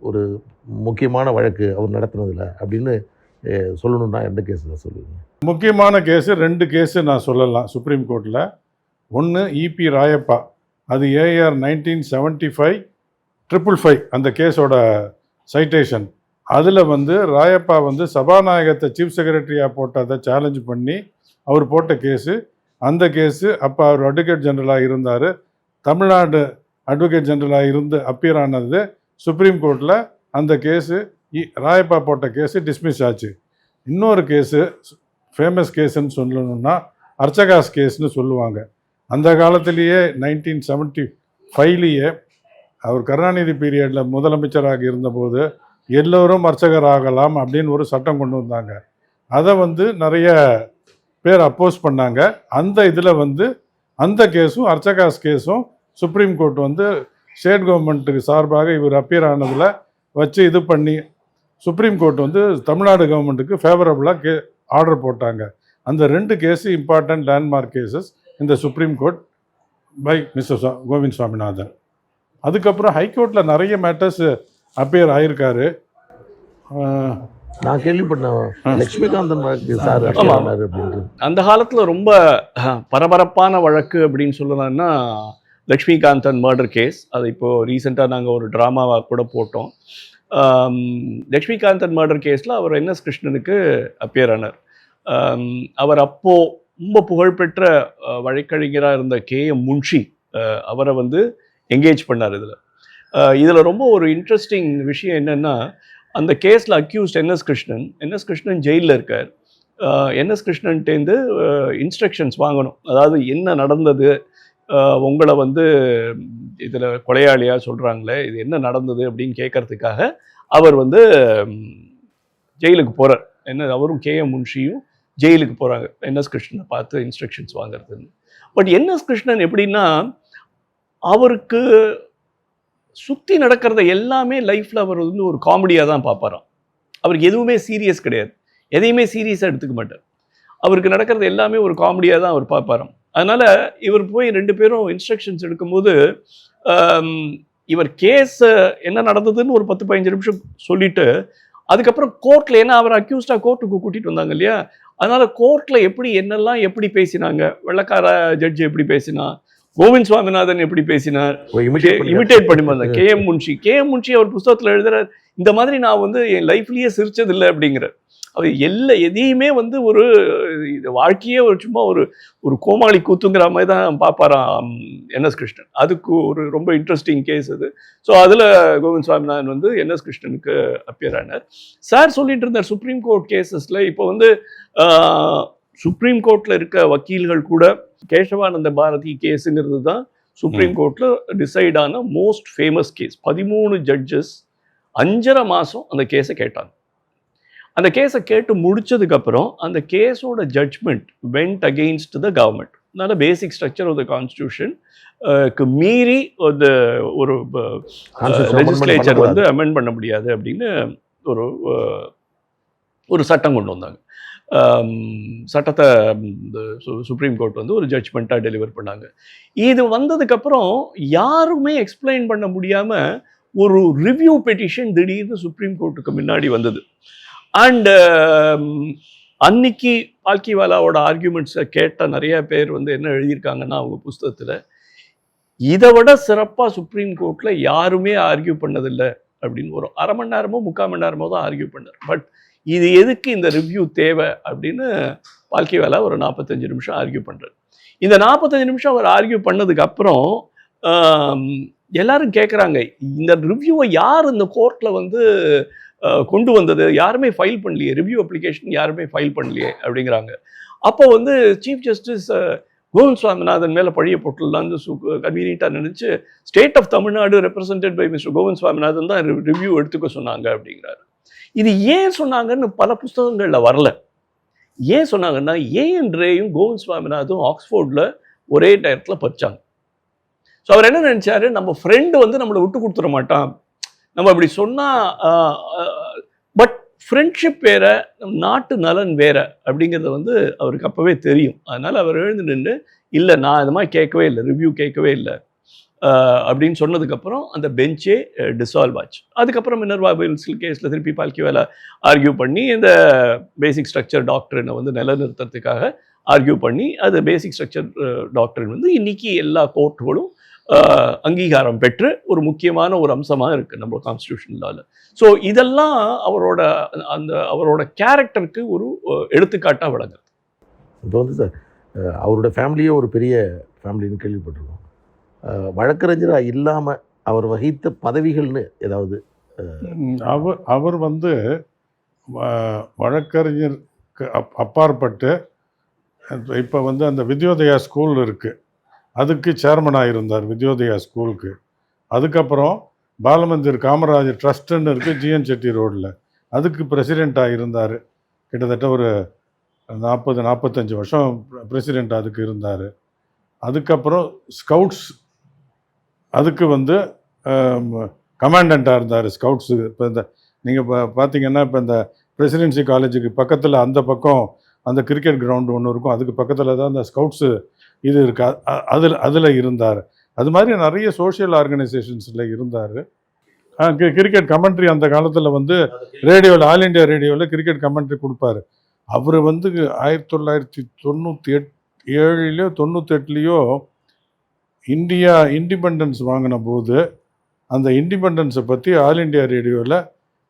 ஒரு முக்கியமான வழக்கு அவர் நடத்தினதில்ல அப்படின்னு சொல்லணுன்னா எந்த கேஸ் தான் சொல்லுவீங்க? முக்கியமான கேஸு 2 கேஸு நான் சொல்லலாம் சுப்ரீம் கோர்ட்டில். ஒன்று இபி ராயப்பா, அது ஏஆர் 1975/555 அந்த கேஸோட சைட்டேஷன். அதில் வந்து ராயப்பா வந்து சபாநாயகத்தை சீஃப் செக்ரட்டரியாக போட்டதை சேலஞ்ச் பண்ணி அவர் போட்ட கேஸு. அந்த கேஸு அப்போ அவர் அட்வொகேட் ஜெனரலாக இருந்தார். தமிழ்நாடு அட்வொகேட் ஜெனரலாக இருந்து அப்பியர் ஆனது சுப்ரீம் கோர்ட்டில். அந்த கேஸு ராயப்பா போட்ட கேஸு டிஸ்மிஸ் ஆச்சு. இன்னொரு கேஸு ஃபேமஸ் கேஸுன்னு சொல்லணுன்னா அர்ச்சகாஸ் கேஸ்னு சொல்லுவாங்க. அந்த காலத்திலேயே 1975 அவர் கருணாநிதி பீரியடில் முதலமைச்சராக இருந்தபோது எல்லோரும் அர்ச்சகர் ஆகலாம் அப்படின்னு ஒரு சட்டம் கொண்டு வந்தாங்க. அதை வந்து நிறைய பேர் அப்போஸ் பண்ணாங்க. அந்த இதில் வந்து அந்த கேஸும் அர்ச்சகாஸ் கேஸும் சுப்ரீம் கோர்ட் வந்து ஸ்டேட் கவர்மெண்ட்டுக்கு சார்பாக இவர் அப்பியர் ஆனதில் வச்சு இது பண்ணி சுப்ரீம் கோர்ட் வந்து தமிழ்நாடு கவர்மெண்ட்டுக்கு ஃபேவரபுளாக ஆர்டர் போட்டாங்க. அந்த 2 கேஸு இம்பார்ட்டன்ட் லேண்ட்மார்க் கேசஸ் இந்த supreme court by mister Govind Swaminathan. அதுக்கப்புறம் ஹைகோர்ட்டில் நிறைய மேட்டர்ஸ் அப்பியர் ஆகியிருக்காரு. நான் கேள்விப்பட்டேன் லட்சுமிகாந்தன் வழக்கு சார் அப்படின்ட்டு. அந்த காலத்தில் ரொம்ப பரபரப்பான வழக்கு அப்படின்னு சொல்லலாம்னா லக்ஷ்மிகாந்தன் மர்டர் கேஸ். அது இப்போது ரீசெண்டாக நாங்கள் ஒரு ட்ராமாவாக கூட போட்டோம். லக்ஷ்மிகாந்தன் மர்டர் கேஸில் அவர் என்எஸ் கிருஷ்ணனுக்கு அப்பியர் ஆனார். அவர் அப்போது ரொம்ப புகழ்பெற்ற வழக்கறிஞராக இருந்த கேஎம் முன்ஷி அவரை வந்து என்கேஜ் பண்ணார். இதில் ரொம்ப ஒரு இன்ட்ரெஸ்டிங் விஷயம் என்னென்னா, அந்த கேஸில் அக்யூஸ்ட் என்எஸ் கிருஷ்ணன் ஜெயிலில் இருக்கார். என்எஸ் கிருஷ்ணன்ட்டேருந்து இன்ஸ்ட்ரக்ஷன்ஸ் வாங்கணும். அதாவது என்ன நடந்தது, உங்களை வந்து இதில் கொலையாளியாக சொல்கிறாங்களே, இது என்ன நடந்தது அப்படின்னு கேட்கறதுக்காக அவர் வந்து ஜெயிலுக்கு போகிறார். அவரும் கேஎம் முன்ஷியும் ஜெயிலுக்கு போகிறாங்க என்எஸ் கிருஷ்ணனை பார்த்து இன்ஸ்ட்ரக்ஷன்ஸ் வாங்குறதுன்னு. பட் என்எஸ் கிருஷ்ணன் எப்படின்னா, அவருக்கு சுற்றி நடக்கிறத எல்லாமே லைஃப்பில் அவர் வந்து ஒரு காமெடியாக தான் பார்ப்பாராம். அவருக்கு எதுவுமே சீரியஸ் கிடையாது, எதையுமே சீரியஸாக எடுத்துக்க மாட்டார். அவருக்கு நடக்கிறது எல்லாமே ஒரு காமெடியாக தான் அவர் பார்ப்பாராம். அதனால் இவர் போய் 2 பேரும் இன்ஸ்ட்ரக்ஷன்ஸ் எடுக்கும்போது இவர் கேஸ் என்ன நடந்ததுன்னு ஒரு 10-15 நிமிஷம் சொல்லிவிட்டு அதுக்கப்புறம் கோர்ட்டில், ஏன்னா அவர் அக்யூஸ்டாக கோர்ட்டுக்கு கூட்டிகிட்டு வந்தாங்க இல்லையா, அதனால் கோர்ட்டில் எப்படி பேசினாங்க, வெள்ளக்கார ஜட்ஜி எப்படி பேசினா, கோவிந்த் சுவாமிநாதன் எப்படி பேசினார், இமிட்டேட் பண்ணி வந்தாங்க. கேஎம் முன்ஷி அவர் புத்தகத்தில் எழுதுறார், இந்த மாதிரி நான் வந்து என் லைஃப்லேயே சிரிச்சதில்லை அப்படிங்கிறார். அவர் எதையுமே வந்து ஒரு வாழ்க்கையே ஒரு சும்மா ஒரு கோமாளி கூத்துங்கிற மாதிரி தான் பார்ப்பாராம் என்எஸ் கிருஷ்ணன். அதுக்கு ஒரு ரொம்ப இன்ட்ரெஸ்டிங் கேஸ் அது. ஸோ அதில் கோவிந்த் சுவாமிநாதன் வந்து என்எஸ் கிருஷ்ணனுக்கு அப்பியர் ஆனார். சார் சொல்லிட்டு இருந்தார் சுப்ரீம் கோர்ட் கேசஸில் இப்போ வந்து சுப்ரீம் கோர்ட்டில் இருக்க வக்கீல்கள் கூட கேசவானந்த பாரதி கேஸுங்கிறது தான் சுப்ரீம் கோர்ட்டில் டிசைட் ஆன மோஸ்ட் ஃபேமஸ் கேஸ். 13 ஜட்ஜஸ் 5.5 மாதம் அந்த கேஸை கேட்டாங்க. அந்த கேஸை கேட்டு முடிச்சதுக்கப்புறம் அந்த கேஸோட judgement went against the government. அதனால் basic structure of the constitution மீறி ஒரு லெஜிஸ்லேச்சர் வந்து அமெண்ட் பண்ண முடியாது அப்படின்னு ஒரு சட்டம் கொண்டு வந்தாங்க. சட்டத்தை சுப்ரீம் கோர்ட் வந்து ஒரு ஜட்ஜ்மெண்ட்டாக டெலிவர் பண்ணாங்க. இது வந்ததுக்கப்புறம் யாருமே எக்ஸ்பிளைன் பண்ண முடியாமல் ஒரு ரிவ்யூ பெட்டிஷன் திடீர்னு சுப்ரீம் கோர்ட்டுக்கு முன்னாடி வந்தது. அண்ட் அன்னைக்கு பால்கிவாலாவோட ஆர்கியூமெண்ட்ஸை கேட்ட நிறைய பேர் வந்து என்ன எழுதியிருக்காங்கன்னா அவங்க புஸ்தகத்தில், இதை விட சிறப்பாக சுப்ரீம் கோர்ட்டில் யாருமே ஆர்கியூ பண்ணதில்லை அப்படின்னு ஒரு 1/2 மணி நேரமோ 3/4 மணி நேரமோ தான் ஆர்கியூ பண்ணார். பட் இது எதுக்கு இந்த ரிவ்யூ தேவை அப்படின்னு பால்கிவாலா ஒரு 45 நிமிஷம் ஆர்கியூ பண்ணுறாரு. இந்த 45 நிமிஷம் அவர் ஆர்கியூ பண்ணதுக்கு அப்புறம் எல்லாரும் கேட்குறாங்க, இந்த ரிவ்யூவை யார் இந்த கோர்ட்டில் வந்து கொண்டு வந்தது, யாருமே ஃபைல் பண்ணலையே, ரிவ்யூ அப்ளிகேஷன் யாருமே ஃபைல் பண்ணலையே அப்படிங்கிறாங்க. அப்போ வந்து சீஃப் ஜஸ்டிஸ் கோவிந்த் சுவாமிநாதன் மேலே பழிய போட்டுடலான்னு கன்வீனியண்ட்டாக நினச்சி state of Tamil Nadu represented by mister Govind Swaminathan தான் ரிவ்யூ எடுத்துக்க சொன்னாங்க அப்படிங்கிறாரு. இது ஏன் சொன்னாங்கன்னு பல புஸ்தகங்களில் வரல. ஏன் சொன்னாங்கன்னா, ஏஎன் ரேயும் கோவிந்த் சுவாமிநாதும் ஆக்ஸ்ஃபோர்டில் ஒரே டயத்தில் படித்தாங்க. ஸோ அவர் என்ன நினச்சாரு, நம்ம ஃப்ரெண்டு வந்து நம்மளை விட்டு கொடுத்துட மாட்டான், நம்ம அப்படி சொன்னால், பட் ஃப்ரெண்ட்ஷிப் வேற, நாட்டு நலன் வேற அப்படிங்கிறத வந்து அவருக்கு அப்போவே தெரியும். அதனால் அவர் எழுந்து நின்று, இல்லை நான் இது மாதிரி கேட்கவே இல்லை, ரிவ்யூ கேட்கவே இல்லை அப்படின்னு சொன்னதுக்கப்புறம் அந்த பெஞ்சே டிசால்வ் ஆச்சு. அதுக்கப்புறம் மினர்வா வில்ஸ் கேஸில் திருப்பி பால்கிவாலா ஆர்கியூ பண்ணி இந்த பேசிக் ஸ்ட்ரக்சர் டாக்டரினை வந்து நிலைநிறுத்துறதுக்காக ஆர்கியூ பண்ணி, அது பேசிக் ஸ்ட்ரக்சர் டாக்டரின் வந்து இன்னைக்கு எல்லா கோர்ட்டுகளும் அங்கீகாரம் பெற்று ஒரு முக்கியமான ஒரு அம்சமாக இருக்குது நம்ம கான்ஸ்டியூஷன் லால. ஸோ இதெல்லாம் அவரோட கேரக்டருக்கு ஒரு எடுத்துக்காட்டாக விளங்குது. இப்போ வந்து சார், அவரோட ஃபேமிலியே ஒரு பெரிய ஃபேமிலின்னு கேள்விப்பட்டிருக்கோம். வழக்கறிஞராக இல்லாமல் அவர் வகித்த பதவிகள்னு ஏதாவது? அவர் வந்து வழக்கறிஞருக்கு அப்பாற்பட்டு இப்போ வந்து அந்த வித்யோதயா ஸ்கூல் இருக்குது, அதுக்கு சேர்மனாக இருந்தார் வித்யோதயா ஸ்கூலுக்கு. அதுக்கப்புறம் பாலமந்திர் காமராஜர் ட்ரஸ்ட்டுன்னு இருக்குது ஜிஎன் செட்டி ரோடில், அதுக்கு பிரசிடெண்ட்டாக இருந்தார். கிட்டத்தட்ட ஒரு 40-45 வருஷம் பிரசிடெண்ட் அதுக்கு இருந்தார். அதுக்கப்புறம் ஸ்கவுட்ஸ் அதுக்கு வந்து கமாண்டண்ட்டாக இருந்தார் ஸ்கவுட்ஸுக்கு. இப்போ இந்த நீங்கள் பார்த்தீங்கன்னா, இப்போ இந்த பிரசிடென்சி காலேஜுக்கு பக்கத்தில் அந்த பக்கம் அந்த கிரிக்கெட் கிரவுண்டு ஒன்று இருக்கும், அதுக்கு பக்கத்தில் தான் அந்த ஸ்கவுட்ஸு இது இருக்குது, அதில் இருந்தார். அது மாதிரி நிறைய சோஷியல் ஆர்கனைசேஷன்ஸில் இருந்தார். கிரிக்கெட் கமெண்ட்ரி அந்த காலத்தில் வந்து ரேடியோவில், ஆல் இண்டியா ரேடியோவில் கிரிக்கெட் கமெண்ட்ரி கொடுப்பார். அவர் வந்து 1997 98 இந்தியா இண்டிபெண்டன்ஸ் வாங்கின போது அந்த இண்டிபெண்டன்ஸை பற்றி ஆல் இண்டியா ரேடியோவில்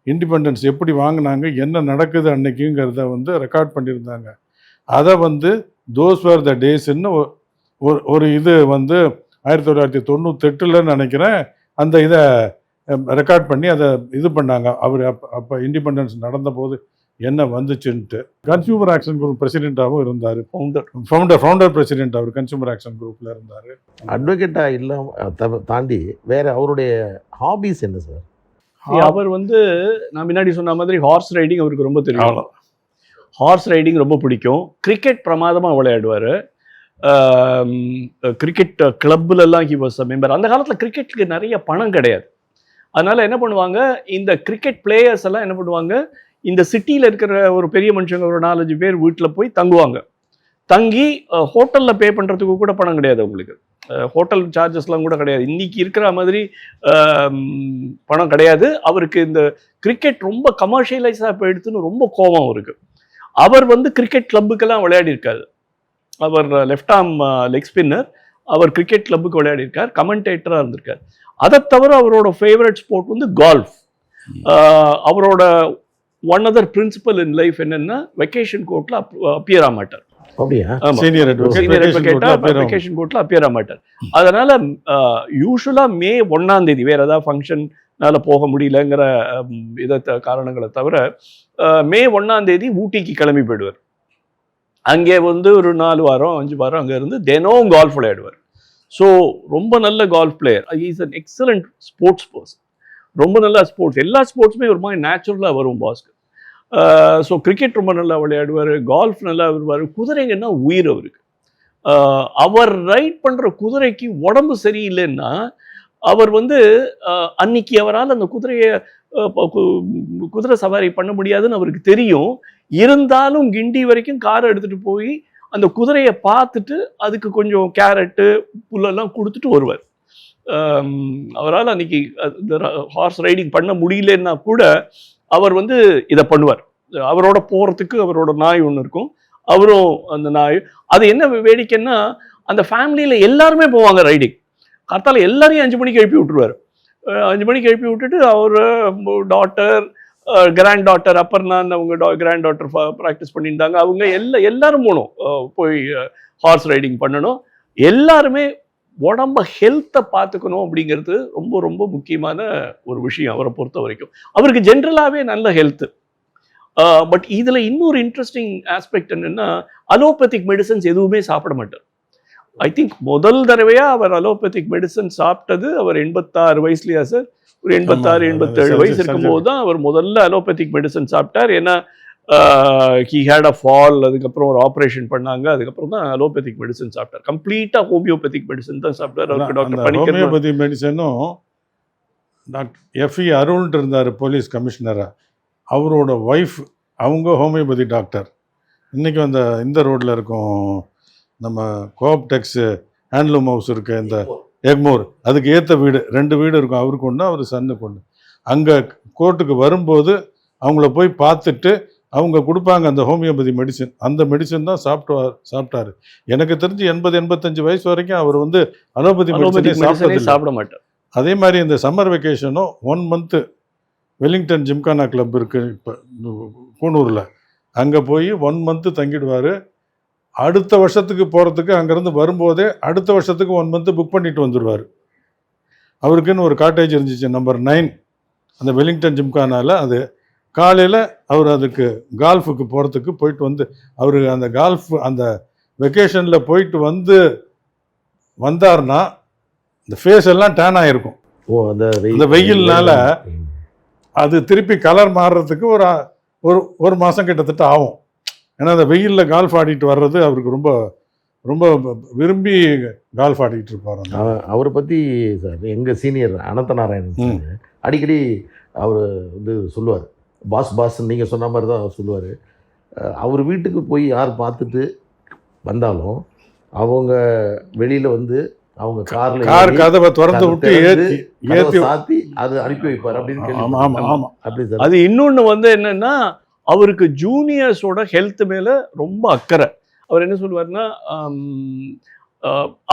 இண்டிபெண்டன்ஸ் எப்படி வாங்கினாங்க, என்ன நடக்குது அன்னைக்குங்கிறத வந்து ரெக்கார்ட் பண்ணியிருந்தாங்க. அதை வந்து தோஸ் வேர் த டேஸ்ன்னு ஒரு இது வந்து 1998 நினைக்கிறேன் அந்த இதை ரெக்கார்ட் பண்ணி அதை இது பண்ணாங்க. அவர் அப்போ இண்டிபெண்டன்ஸ் நடந்த போது என்ன வந்துச்சுன்ட்டு. கன்சியூமர் ஆக்ஷன் குரூப் பிரசிடெண்ட்டாகவும் இருந்தார், ஃபவுண்டர் பிரசிடெண்ட். அவர் கன்சியூமர் ஆக்ஷன் குரூப்பில் இருந்தார். அட்வொகேட்டாக இல்லாமல் தாண்டி வேறு அவருடைய ஹாபிஸ் என்ன சார்? அவர் வந்து நான் முன்னாடி சொன்ன மாதிரி ஹார்ஸ் ரைடிங் அவருக்கு ரொம்ப தெரியும். ஹார்ஸ் ரைடிங் ரொம்ப பிடிக்கும். கிரிக்கெட் பிரமாதமாக விளையாடுவார். கிரிக்கெட் கிளப்புலலாம் ஹி வாஸ் அ மெம்பர். அந்த காலத்தில் கிரிக்கெட்டுக்கு நிறைய பணம் கிடையாது. அதனால் என்ன பண்ணுவாங்க, இந்த கிரிக்கெட் பிளேயர்ஸ் எல்லாம் என்ன பண்ணுவாங்க, இந்த சிட்டியில் இருக்கிற ஒரு பெரிய மனுஷங்க ஒரு 4-5 பேர் வீட்டில் போய் தங்குவாங்க. தங்கி ஹோட்டலில் பே பண்ணுறதுக்கு கூட பணம் கிடையாது அவங்களுக்கு. ஹோட்டல் சார்ஜஸ்லாம் கூட கிடையாது. இன்றைக்கி இருக்கிற மாதிரி பணம் கிடையாது. அவருக்கு இந்த கிரிக்கெட் ரொம்ப கமர்ஷியலைஸாக போயிடுத்துன்னு ரொம்ப கோபம் அவருக்கு. அவர் வந்து கிரிக்கெட் கிளப்புக்கெல்லாம் விளையாடிருக்காரு. அவர் லெஃப்ட் ஆர்ம் லெக் ஸ்பின்னர். அவர் கிரிக்கெட் கிளப்புக்கு விளையாடிருக்கார், கமெண்டேட்டராக இருந்திருக்கார். அதை தவிர அவரோட ஃபேவரட் ஸ்போர்ட் வந்து கால்ஃப். அவரோட one other principal in life என்னன்னா, வெக்கேஷன் கோர்ட்டில் அப்பியர் ஆக மாட்டார். சீனியர் அட்வொகேட்டா வெக்கேஷன் கோர்ட்டில் அப்பியர் ஆக மாட்டார். அதனால யூஸ்வலாக மே 1ஆம் தேதி வேற ஏதாவது ஃபங்க்ஷனால போக முடியலங்கிற இதை காரணங்களை தவிர மே 1ஆம் தேதி ஊட்டிக்கு கிளம்பி போயிடுவார். அங்கே வந்து ஒரு 4 வாரம் 5 வாரம் அங்கே இருந்து தினம் கால்ஃப் விளையாடுவார். ஸோ ரொம்ப நல்ல golf player. Is an excellent sports person. ரொம்ப நல்ல ஸ்போர்ட்ஸ், எல்லா ஸ்போர்ட்ஸுமே ஒரு மாதிரி நேச்சுரலாக வரும் பாஸ்க்கு. ஸோ கிரிக்கெட் ரொம்ப நல்லா விளையாடுவார், கால்ஃப் நல்லா வருவார். குதிரைங்கன்னா உயிர் அவருக்கு. அவர் ரைட் பண்ணுற குதிரைக்கு உடம்பு சரியில்லைன்னா அவர் வந்து அன்னைக்கு அவரால் அந்த குதிரை சவாரி பண்ண முடியாதுன்னு அவருக்கு தெரியும். இருந்தாலும் கிண்டி வரைக்கும் காரை எடுத்துகிட்டு போய் அந்த குதிரையை பார்த்துட்டு அதுக்கு கொஞ்சம் கேரட்டு புல்லெல்லாம் கொடுத்துட்டு வருவார். அவரால் அன்னைக்கு ஹார்ஸ் ரைடிங் பண்ண முடியலன்னா கூட அவர் வந்து இதை பண்ணுவார். அவரோட போகிறதுக்கு அவரோட நாய் ஒன்று இருக்கும், அவரும் அந்த நாய். அது என்ன வேடிக்கைன்னா, அந்த ஃபேமிலியில் எல்லாருமே போவாங்க ரைடிங். காத்தால எல்லாரையும் 5 மணிக்கு எழுப்பி விட்டுருவார். 5 மணிக்கு எழுப்பி விட்டுட்டு அவர் டாட்டர் கிராண்ட் டாட்டர் அப்பர்னான்னு அவங்க கிராண்ட் டாட்டர் ப்ராக்டிஸ் பண்ணியிருந்தாங்க. அவங்க எல்லாரும் போகணும், போய் ஹார்ஸ் ரைடிங் பண்ணணும். எல்லாருமே உடம்ப ஹெல்த்தை பார்த்துக்கணும் அப்படிங்கிறது ரொம்ப ரொம்ப முக்கியமான ஒரு விஷயம் அவரை பொறுத்த வரைக்கும். அவருக்கு ஜென்ரலாகவே நல்ல ஹெல்த்து. பட் இதில் இன்னொரு இன்ட்ரெஸ்டிங் ஆஸ்பெக்ட் என்னென்னா, அலோபதிக் மெடிசன்ஸ் எதுவுமே சாப்பிட மாட்டார். ஐ திங்க் முதல் தடவையாக அவர் அலோபதிக் மெடிசன் சாப்பிட்டது அவர் 86 வயசுலையா சார்? ஒரு 86 87 வயசு இருக்கும்போது தான் அவர் முதல்ல அலோபதிக் மெடிசன் சாப்பிட்டார். ஏன்னா ஹி ஹேட் அ ஃபால், அதுக்கப்புறம் ஒரு ஆப்ரேஷன் பண்ணாங்க, அதுக்கப்புறம் தான் அலோபதிக் மெடிசன் சாப்பிட்டார். கம்ப்ளீட்டாக ஹோமியோபதிக் மெடிசன் தான் சாப்பிட்டார். அவருக்கு டாக்டர் பணிக்கர் ஹோமியோபதி மெடிசனும் டாக்டர் எஃப்இ அருள்ன்ட்டு இருந்தார் போலீஸ் கமிஷனராக. அவரோட ஒய்ஃப் அவங்க ஹோமியோபதி டாக்டர். இன்றைக்கி இந்த ரோட்டில் இருக்கும் நம்ம கோஆப்டெக்ஸு ஹேண்ட்லூம் ஹவுஸ் இருக்குது, இந்த எக்மோர், அதுக்கு ஏற்ற வீடு 2 வீடு இருக்கும். அவருக்கு ஒன்று, அவர் சன்னுக்கு ஒன்று. அங்கே கோர்ட்டுக்கு வரும்போது அவங்கள போய் பார்த்துட்டு அவங்க கொடுப்பாங்க அந்த ஹோமியோபதி மெடிசன். அந்த மெடிசன் தான் சாப்பிட்டாரு. எனக்கு தெரிஞ்சு 80-85 வயசு வரைக்கும் அவர் அலோபதி மெடிசனே சாப்பிட மாட்டார். அதே மாதிரி இந்த சம்மர் வெக்கேஷனும் 1 மந்த்து வெலிங்டன் ஜிம்கானா கிளப் இருக்குது இப்போ கூனூரில், அங்கே போய் 1 மந்த்து தங்கிடுவார். அடுத்த வருஷத்துக்கு போகிறதுக்கு அங்கேருந்து வரும்போதே அடுத்த வருஷத்துக்கு 1 மந்த்து புக் பண்ணிட்டு வந்துடுவார். அவருக்குன்னு ஒரு காட்டேஜ் இருந்துச்சு நம்பர் 9 அந்த வெலிங்டன் ஜிம்கானாவில். அது காலையில் அவர் அதுக்கு கால்ஃபுக்கு போகிறதுக்கு போயிட்டு அவர் அந்த கால்ஃப் அந்த வெக்கேஷனில் போயிட்டு வந்தார்னா இந்த ஃபேஸ் எல்லாம் டேன் ஆகிருக்கும். அந்த வெயில்னால அது திருப்பி கலர் மாறுறதுக்கு ஒரு மாதம் கிட்டத்தட்ட ஆகும். ஏன்னா அந்த வெயிலில் கால்ஃப் ஆடிட்டு வர்றது அவருக்கு ரொம்ப ரொம்ப விரும்பி கால்ஃப் ஆடிட்டு இருப்பார். அவரை பற்றி சார் எங்கள் சீனியர் அனந்த நாராயணன் அடிக்கடி அவர் சொல்லுவார், பாஸ் நீங்கள் சொன்ன மாதிரி தான் அவர் சொல்லுவார். அவர் வீட்டுக்கு போய் யார் பார்த்துட்டு வந்தாலும் அவங்க வெளியில் அவங்க கார் கதவை திறந்து விட்டு ஏற்றி சாத்தி அது அனுப்பி வைப்பார் அப்படின்னு. அப்படி சார். அது இன்னொன்று என்னன்னா, அவருக்கு ஜூனியர்ஸோட ஹெல்த் மேலே ரொம்ப அக்கறை. அவர் என்ன சொல்லுவார்னா,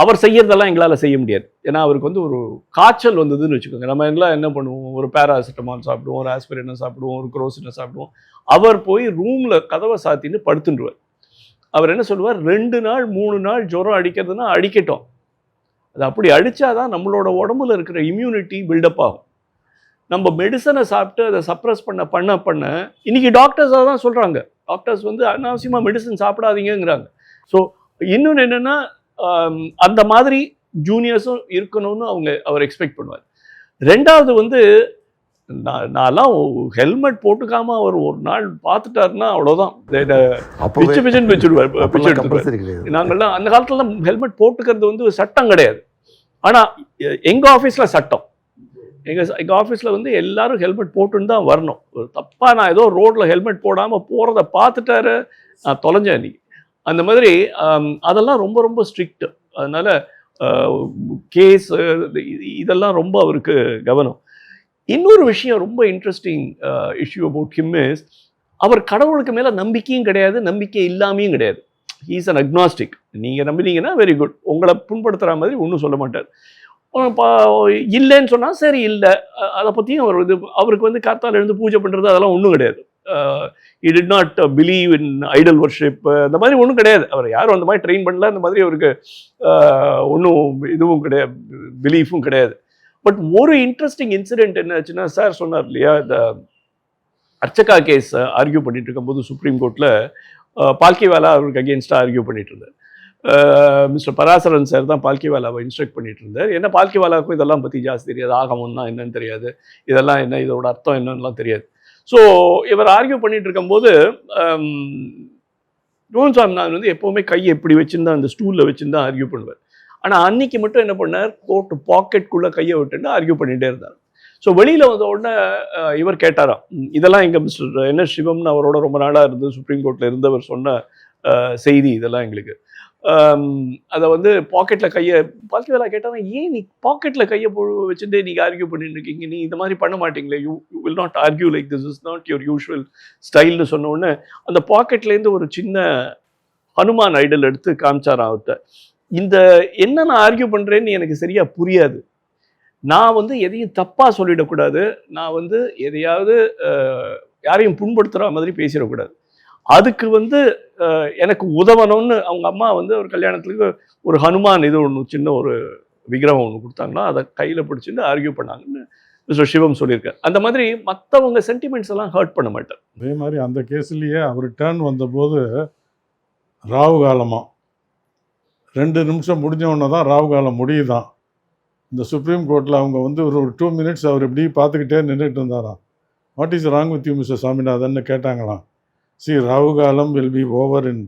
அவர் செய்யறதெல்லாம் எங்களால் செய்ய முடியாது. ஏன்னா அவருக்கு ஒரு காய்ச்சல் வந்ததுன்னு வச்சுக்கோங்க, நம்ம எல்லாம் என்ன பண்ணுவோம், ஒரு பேராசிட்டமால் சாப்பிடுவோம், ஒரு ஆஸ்பிரினை சாப்பிடுவோம், ஒரு குரோசினை சாப்பிடுவோம். அவர் போய் ரூமில் கதவை சாத்தின்னு படுத்துடுவார். அவர் என்ன சொல்லுவார், 2 நாள் 3 நாள் ஜுரம் அடிக்கிறதுனா அடிக்கட்டும், அது அப்படி அடித்தாதான் நம்மளோட உடம்புல இருக்கிற இம்யூனிட்டி பில்டப் ஆகும். நம்ம மெடிசனை சாப்பிட்டு அதை சப்ரஸ் பண்ண இன்னைக்கு டாக்டர்ஸாக தான் சொல்கிறாங்க. டாக்டர்ஸ் அனாவசியமாக மெடிசன் சாப்பிடாதீங்கிறாங்க. ஸோ இன்னொன்று என்னென்னா, அந்த மாதிரி ஜூனியர்ஸும் இருக்கணும்னு அவர் எக்ஸ்பெக்ட் பண்ணுவார். ரெண்டாவது நான்லாம் ஹெல்மெட் போட்டுக்காம அவர் ஒரு நாள் பார்த்துட்டாருன்னா அவ்வளோதான், பிச்சுன்னு வச்சுடுவார். நாங்கள்லாம் அந்த காலத்துலலாம் ஹெல்மெட் போட்டுக்கிறது சட்டம் கிடையாது. ஆனால் எங்கள் ஆஃபீஸில் சட்டம். எங்கள் ஆஃபீஸில் எல்லாரும் ஹெல்மெட் போட்டுன்னு தான் வரணும். ஒரு தப்பாக நான் ஏதோ ரோட்டில் ஹெல்மெட் போடாமல் போகிறத பார்த்துட்டாரு, நான் தொலைஞ்சேன் அன்றைக்கி. அந்த மாதிரி அதெல்லாம் ரொம்ப ரொம்ப ஸ்ட்ரிக்ட். அதனால் கேஸ் இதெல்லாம் ரொம்ப அவருக்கு கவனம். இன்னொரு விஷயம் ரொம்ப interesting issue about him is, அவர் கடவுளுக்கு மேலே நம்பிக்கையும் கிடையாது, நம்பிக்கை இல்லாமையும் கிடையாது. He is an agnostic. நீங்கள் நம்பினீங்கன்னா வெரி குட், உங்களை புண்படுத்துகிற மாதிரி ஒன்றும் சொல்ல மாட்டார். இல்லைன்னு சொன்னால் சரி இல்லை, அதை பற்றியும் அவருக்கு காத்தால் எழுந்து பூஜை பண்ணுறது அதெல்லாம் ஒன்றும் கிடையாது. he did not believe in idol worship, அந்த மாதிரி ஒன்றும் கிடையாது. அவர் யாரும் அந்த மாதிரி ட்ரெயின் பண்ணல, அந்த மாதிரி அவருக்கு ஒன்றும் இதுவும் கிடையாது, பிலீஃபும் கிடையாது. பட் ஒரு இன்ட்ரெஸ்டிங் இன்சிடென்ட் என்ன ஆச்சுன்னா, சார் சொன்னார் இல்லையா, இந்த அர்ச்சகா கேஸ் ஆர்கியூ பண்ணிட்டு இருக்கும்போது சுப்ரீம் கோர்ட்டில் பால்கிவாலா அவருக்கு அகேன்ஸ்டாக ஆர்கியூ பண்ணிட்டு இருந்தார். மிஸ்டர் பராசரன் சார் தான் பால்கிவாலாவை இன்ஸ்ட்ரக்ட் பண்ணிட்டு இருந்தார். ஏன்னா பால்கிவாலாவுக்கும் இதெல்லாம் பற்றி ஜாஸ்தி தெரியாது, ஆகமம்னா என்னன்னு தெரியாது, இதெல்லாம் என்ன, இதோட அர்த்தம் என்னன்னுலாம் தெரியாது. ஸோ இவர் ஆர்கியூ பண்ணிட்டு இருக்கும்போது ரோஹன் சாமி நான் எப்போவுமே கையை எப்படி வச்சுருந்தா அந்த ஸ்டூலில் வச்சுருந்தா ஆர்கியூ பண்ணுவார். ஆனால் அன்னைக்கு மட்டும் என்ன பண்ணார், கோர்ட்டு பாக்கெட்டுக்குள்ளே கையை விட்டுட்டு ஆர்கியூ பண்ணிகிட்டே இருந்தார். ஸோ வெளியில் வந்த உடனே இவர் கேட்டாராம், இதெல்லாம் எங்கள் மிஸ்டர் என்எஸ் சிவம்னு அவரோட ரொம்ப நாளாக இருந்து சுப்ரீம் கோர்ட்டில் இருந்தவர் சொன்ன செய்தி இதெல்லாம் எங்களுக்கு. அதை பாக்கெட்டில் கையை பால்கிவாலா கேட்டாங்க, ஏன் நீ பாக்கெட்டில் கையை வச்சுட்டு நீங்கள் ஆர்கியூ பண்ணிட்டு இருக்கீங்க, நீ இந்த மாதிரி பண்ண மாட்டீங்களே, you will not argue like this is not your usual ஸ்டைல்னு சொன்ன உடனே அந்த பாக்கெட்லேருந்து ஒரு சின்ன ஹனுமான் ஐடல் எடுத்து காமிச்சாராம் அவர்கிட்ட. இந்த என்ன நான் ஆர்கியூ பண்ணுறேன்னு எனக்கு சரியாக புரியாது, நான் வந்து எதையும் தப்பாக சொல்லிடக்கூடாது, நான் வந்து எதையாவது யாரையும் புண்படுத்துகிற மாதிரி பேசிடக்கூடாது. அதுக்கு வந்து எனக்கு உதவணும்னு அவங்க அம்மா வந்து ஒரு கல்யாணத்துக்கு ஒரு ஹனுமான் இது ஒன்று சின்ன ஒரு விக்கிரகம் ஒன்று கொடுத்தாங்கன்னா அதை கையில் பிடிச்சிட்டு ஆர்கியூ பண்ணாங்கன்னு மிஸ்டர் சிவம் சொல்லியிருக்காரு. அந்த மாதிரி மற்றவங்க சென்டிமெண்ட்ஸ் எல்லாம் ஹர்ட் பண்ண மாட்டார். அதே மாதிரி அந்த கேஸ்லேயே அவர் டேர்ன் வந்தபோது ராவு காலமாக 2 நிமிஷம் முடிஞ்ச உடனே தான் ராவு காலம் முடியுதான். இந்த சுப்ரீம் கோர்ட்டில் அவங்க வந்து ஒரு 2 மினிட்ஸ் அவர் இப்படி பார்த்துக்கிட்டே நின்றுட்டு இருந்தாராம். What is wrong with you mister Saminathan கேட்டாங்களாம். See Rahu kalam will be over in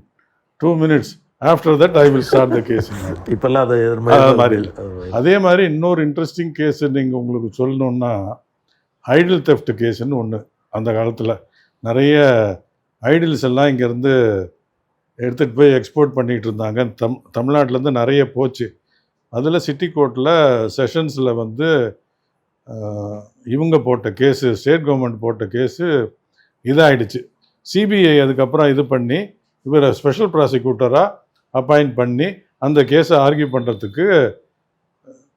2 minutes, after that I will start the case. இப்போல்லாம் அது மாதிரி இல்லை. அதே மாதிரி இன்னொரு இன்ட்ரெஸ்டிங் கேஸ் நீங்கள் உங்களுக்கு சொல்லணுன்னா ஐடில் தெஃப்ட் கேஸுன்னு ஒன்று. அந்த காலத்தில் நிறைய ஐடில்ஸ் எல்லாம் இங்கேருந்து எடுத்துகிட்டு போய் எக்ஸ்போர்ட் பண்ணிகிட்டு இருந்தாங்க. தமிழ்நாட்டிலேருந்து நிறைய போச்சு. அதில் சிட்டி கோர்ட்டில் செஷன்ஸில் வந்து இவங்க போட்ட கேஸு, ஸ்டேட் கவர்மெண்ட் போட்ட கேஸு இதாகிடுச்சு. சிபிஐ அதுக்கப்புறம் இது பண்ணி இவரை ஸ்பெஷல் ப்ராசிக்யூட்டராக அப்பாயிண்ட் பண்ணி அந்த கேஸை ஆர்கியூ பண்ணுறதுக்கு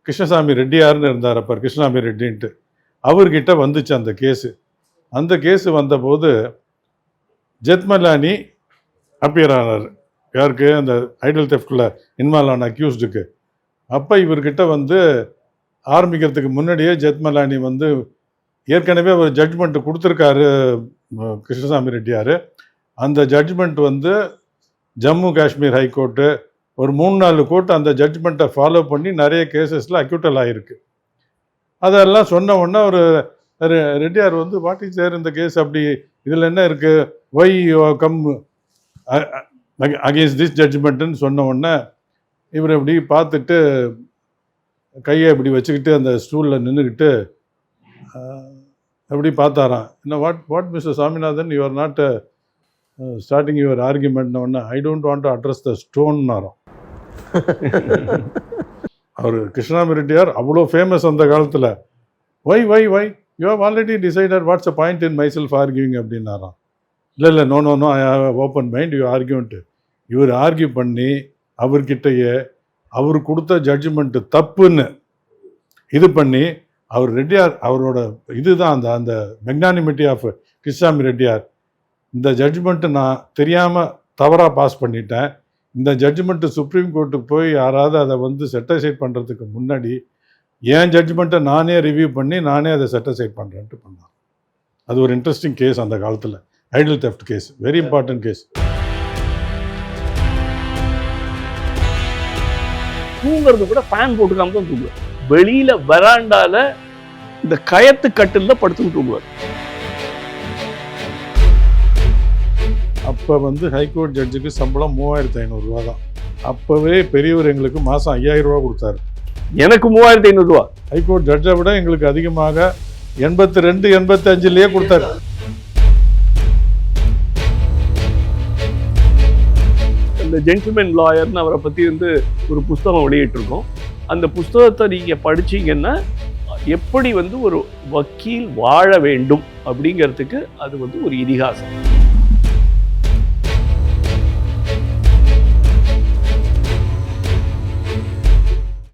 கிருஷ்ணசாமி ரெட்டியார்னு இருந்தார். அப்போ கிருஷ்ணசாமி ரெட்டின்ட்டு அவர்கிட்ட வந்துச்சு அந்த கேஸு. அந்த கேஸு வந்தபோது ஜெத்மலானி அப்பியர் ஆனார். யாருக்கு? அந்த ஐடில் தெஃப்டில் இன்வால்வ் ஆன அக்யூஸ்டுக்கு. அப்போ இவர்கிட்ட வந்து ஆரம்பிக்கிறதுக்கு முன்னாடியே ஜெத்மலானி வந்து ஏற்கனவே ஒரு ஜட்ஜ்மெண்ட்டு கொடுத்துருக்காரு கிருஷ்ணசாமி ரெட்டியார். அந்த ஜட்ஜ்மெண்ட் வந்து ஜம்மு காஷ்மீர் ஹைகோர்ட்டு ஒரு 3-4 கோர்ட் அந்த ஜட்ஜ்மெண்ட்டை ஃபாலோ பண்ணி நிறைய கேசஸில் அக்யூட்டல் ஆகிருக்கு. அதெல்லாம் சொன்ன உடனே ஒரு ரெட்டியார் வந்து வாட் இஸ் தேர் இந்த கேஸ், அப்படி இதில் என்ன இருக்குது, ஒய் கம் அகேன்ஸ்ட் திஸ் ஜட்ஜ்மெண்ட்டுன்னு சொன்ன உடனே இவர் இப்படி பார்த்துட்டு கையை இப்படி வச்சுக்கிட்டு அந்த ஸ்டூலில் நின்றுக்கிட்டு அப்படி பார்த்தாராம். என்ன what mister Saminathan, you are not starting your ஆர்கியூமெண்ட்னு ஒன்று I don't want to address the ஸ்டோன்னாராம். அவர் கிருஷ்ணசாமி ரெட்டியார் அவ்வளோ ஃபேமஸ் அந்த காலத்தில். Why you have already decided what's a point in my self arguing அப்படின்னாராம். இல்லை no I have open mind, you ஆர்கியூன்ட்டு இவர் ஆர்கியூ பண்ணி அவர்கிட்டயே அவர் கொடுத்த ஜட்ஜ்மெண்ட்டு தப்புன்னு இது பண்ணி அவர் ரெட்டியார் அவரோட இதுதான் அந்த அந்த மெக்னானிமிட்டி ஆஃப் கிருஷ்ணசாமி ரெட்டியார். இந்த ஜட்ஜ்மெண்ட்டு நான் தெரியாமல் தவறாக பாஸ் பண்ணிட்டேன். இந்த ஜட்ஜ்மெண்ட்டு சுப்ரீம் கோர்ட்டுக்கு போய் யாராவது அதை வந்து செட்டிஸ்ஃபைட் பண்ணுறதுக்கு முன்னாடி என் ஜட்ஜ்மெண்ட்டை நானே ரிவ்யூ பண்ணி நானே அதை செட்டிஸ்ஃபைட் பண்ணுறேன்ட்டு பண்ணான். அது ஒரு இன்ட்ரெஸ்டிங் கேஸ் அந்த காலத்தில். Idle theft case, very important case. தூங்குறது கூட ஃபேன் போட்டுக்காம தான் தூங்குவார். வெளியில வராண்டால இந்த கயத்து கட்டில் படுத்துட்டு தூங்குவார். அப்போ வந்து ஹைகோர்ட் ஜட்ஜுக்கு சம்பளம் 3500 ரூபா தான். அப்போவே பெரியவர் எங்களுக்கு மாதம் 5000 ரூபா கொடுத்தாரு. எனக்கு 3500 ரூபா. ஹைகோர்ட் ஜட்ஜை விட எங்களுக்கு அதிகமாக 82, 85 கொடுத்தாரு. இந்த ஜென்டில்மேன் லாயர்னு அவரை பற்றி வந்து ஒரு புஸ்தகம் வெளியிட்டிருக்கோம். அந்த புஸ்தகத்தை நீங்கள் படிச்சீங்கன்னா எப்படி வந்து ஒரு வக்கீல் வாழ வேண்டும் அப்படிங்கிறதுக்கு அது வந்து ஒரு இதிகாசம்.